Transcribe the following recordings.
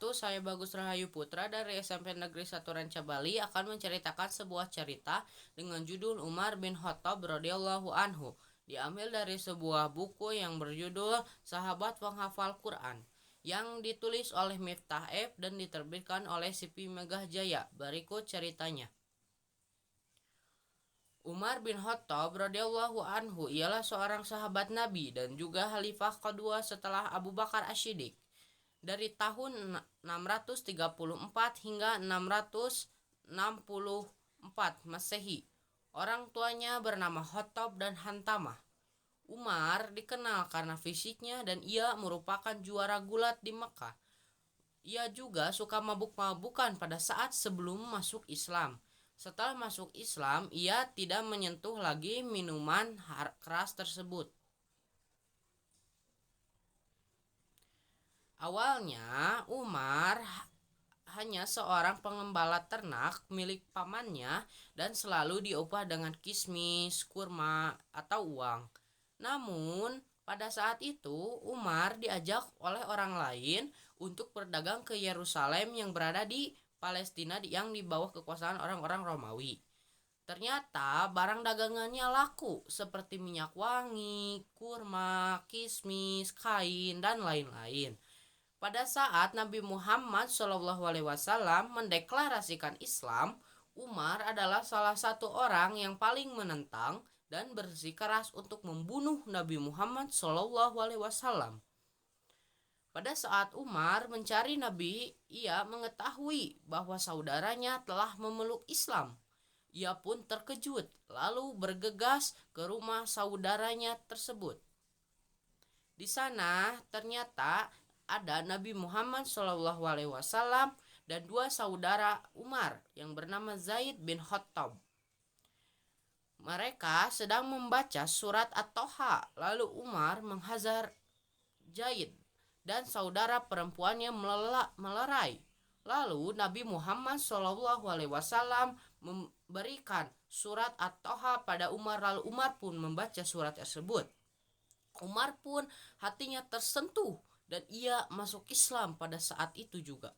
wabarakatuh. Saya Bagus Rahayu Putra dari SMP Negeri 1 Ranca Bali akan menceritakan sebuah cerita dengan judul Umar bin Khattab radhiyallahu anhu. Diambil dari sebuah buku yang berjudul Sahabat Penghafal Quran yang ditulis oleh Miftah F dan diterbitkan oleh Sipi Megah Jaya. Berikut ceritanya. Umar bin Khattab radhiyallahu anhu ialah seorang sahabat Nabi dan juga khalifah kedua setelah Abu Bakar As-Siddiq. Dari tahun 634 hingga 664 Masehi. Orang tuanya bernama Khattab dan Hantamah. Umar dikenal karena fisiknya dan ia merupakan juara gulat di Mekah. Ia juga suka mabuk-mabukan pada saat sebelum masuk Islam. Setelah masuk Islam, ia tidak menyentuh lagi minuman keras tersebut. Awalnya, Umar hanya seorang pengembala ternak milik pamannya dan selalu diupah dengan kismis, kurma, atau uang. Namun, pada saat itu Umar diajak oleh orang lain untuk berdagang ke Yerusalem yang berada di Palestina yang di bawah kekuasaan orang-orang Romawi. Ternyata barang dagangannya laku seperti minyak wangi, kurma, kismis, kain, dan lain-lain. Pada saat Nabi Muhammad SAW mendeklarasikan Islam, Umar adalah salah satu orang yang paling menentang dan bersikeras untuk membunuh Nabi Muhammad SAW. Pada saat Umar mencari Nabi, ia mengetahui bahwa saudaranya telah memeluk Islam. Ia pun terkejut, lalu bergegas ke rumah saudaranya tersebut. Di sana ternyata ada Nabi Muhammad SAW dan dua saudara Umar yang bernama Zaid bin Khattab. Mereka sedang membaca surat At-Toha, lalu Umar menghajar Zaid dan saudara perempuannya melerai. Lalu Nabi Muhammad SAW memberikan surat At-Toha pada Umar, lalu Umar pun membaca surat tersebut. Umar pun hatinya tersentuh dan ia masuk Islam pada saat itu juga.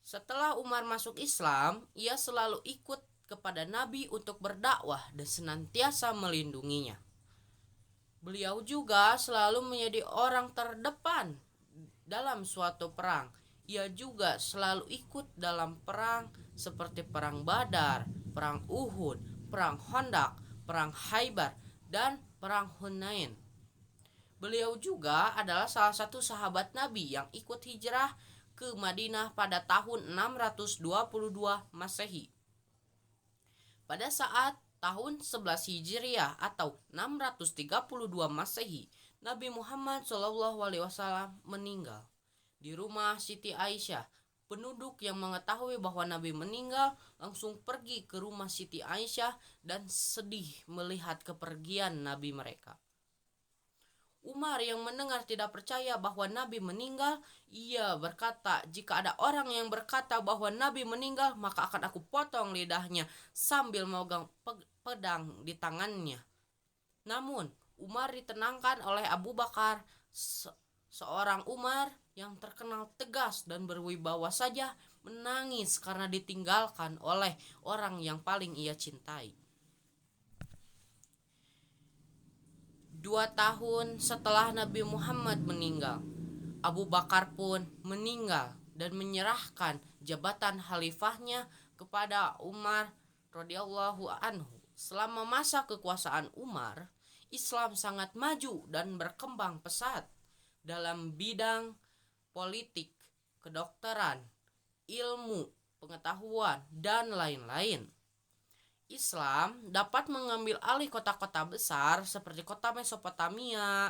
Setelah Umar masuk Islam, ia selalu ikut kepada Nabi untuk berdakwah dan senantiasa melindunginya. Beliau juga selalu menjadi orang terdepan dalam suatu perang. Ia juga selalu ikut dalam perang seperti perang Badar, perang Uhud, perang Khandaq, perang Khaybar, dan perang Hunain. Beliau juga adalah salah satu sahabat Nabi yang ikut hijrah ke Madinah pada tahun 622 Masehi. Pada saat tahun 11 Hijriah atau 632 Masehi, Nabi Muhammad SAW meninggal di rumah Siti Aisyah. Penduduk yang mengetahui bahwa Nabi meninggal langsung pergi ke rumah Siti Aisyah dan sedih melihat kepergian Nabi mereka. Umar yang mendengar tidak percaya bahwa Nabi meninggal, ia berkata, jika ada orang yang berkata bahwa Nabi meninggal, maka akan aku potong lidahnya sambil memegang pedang di tangannya. Namun, Umar ditenangkan oleh Abu Bakar, seorang Umar yang terkenal tegas dan berwibawa saja menangis karena ditinggalkan oleh orang yang paling ia cintai. 2 tahun setelah Nabi Muhammad meninggal, Abu Bakar pun meninggal dan menyerahkan jabatan khalifahnya kepada Umar radhiyallahu anhu. Selama masa kekuasaan Umar, Islam sangat maju dan berkembang pesat dalam bidang politik, kedokteran, ilmu, pengetahuan, dan lain-lain. Islam dapat mengambil alih kota-kota besar seperti kota Mesopotamia,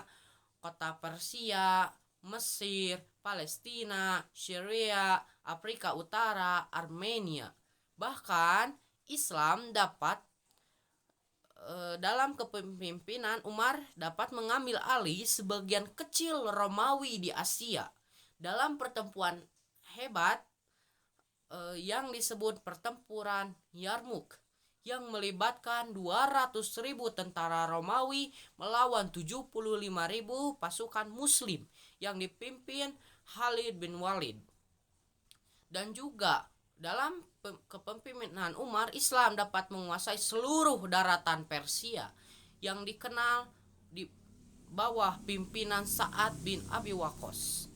kota Persia, Mesir, Palestina, Syria, Afrika Utara, Armenia. Bahkan Islam dapat dalam kepemimpinan Umar dapat mengambil alih sebagian kecil Romawi di Asia dalam pertempuran hebat yang disebut pertempuran Yarmuk, yang melibatkan 200.000 tentara Romawi melawan 75.000 pasukan Muslim yang dipimpin Khalid bin Walid. Dan juga dalam kepemimpinan Umar, Islam dapat menguasai seluruh daratan Persia yang dikenal di bawah pimpinan Sa'ad bin Abi Waqqas.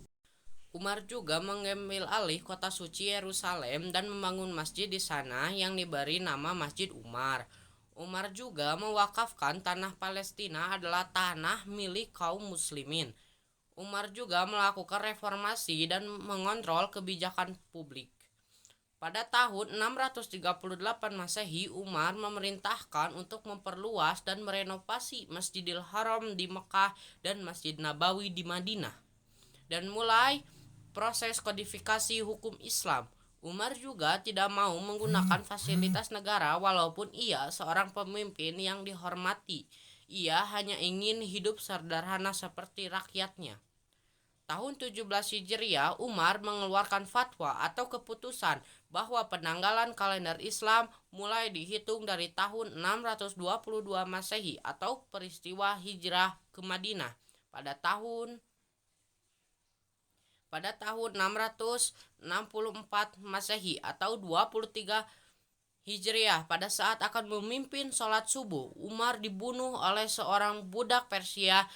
Umar juga mengambil alih kota suci Yerusalem dan membangun masjid di sana yang diberi nama Masjid Umar. Umar juga mewakafkan tanah Palestina adalah tanah milik kaum muslimin. Umar juga melakukan reformasi dan mengontrol kebijakan publik. Pada tahun 638 Masehi, Umar memerintahkan untuk memperluas dan merenovasi Masjidil Haram di Mekah dan Masjid Nabawi di Madinah. Dan mulai proses kodifikasi hukum Islam. Umar juga tidak mau menggunakan fasilitas negara walaupun ia seorang pemimpin yang dihormati. Ia hanya ingin hidup sederhana seperti rakyatnya. Tahun 17 Hijriah, Umar mengeluarkan fatwa atau keputusan bahwa penanggalan kalender Islam mulai dihitung dari tahun 622 Masehi atau peristiwa hijrah ke Madinah pada tahun 664 Masehi atau 23 Hijriah. Pada saat akan memimpin sholat subuh, Umar dibunuh oleh seorang budak Persia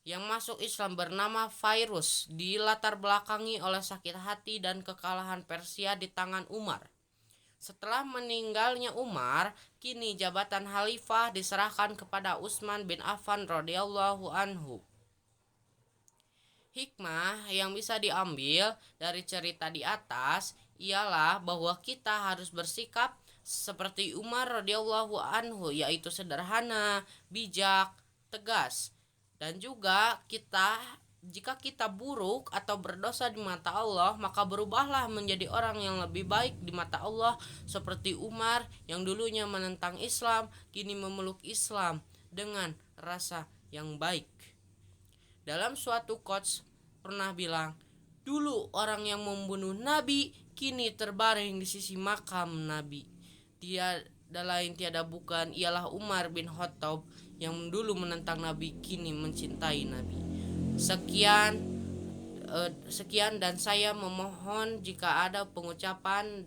yang masuk Islam bernama Fairuz, dilatar belakangi oleh sakit hati dan kekalahan Persia di tangan Umar. Setelah meninggalnya Umar, kini jabatan khalifah diserahkan kepada Utsman bin Affan radhiyallahu anhu. Hikmah yang bisa diambil dari cerita di atas ialah bahwa kita harus bersikap seperti Umar radhiyallahu anhu, yaitu sederhana, bijak, tegas. Dan juga jika kita buruk atau berdosa di mata Allah, maka berubahlah menjadi orang yang lebih baik di mata Allah, seperti Umar yang dulunya menentang Islam, kini memeluk Islam dengan rasa yang baik. Dalam suatu quotes pernah bilang, dulu orang yang membunuh Nabi kini terbaring di sisi makam Nabi. Tiada lain tiada bukan ialah Umar bin Khattab yang dulu menentang Nabi kini mencintai Nabi. Sekian dan saya memohon jika ada pengucapan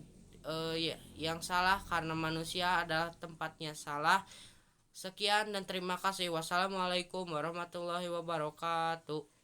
yang salah karena manusia adalah tempatnya salah. Sekian dan terima kasih. Wassalamualaikum warahmatullahi wabarakatuh.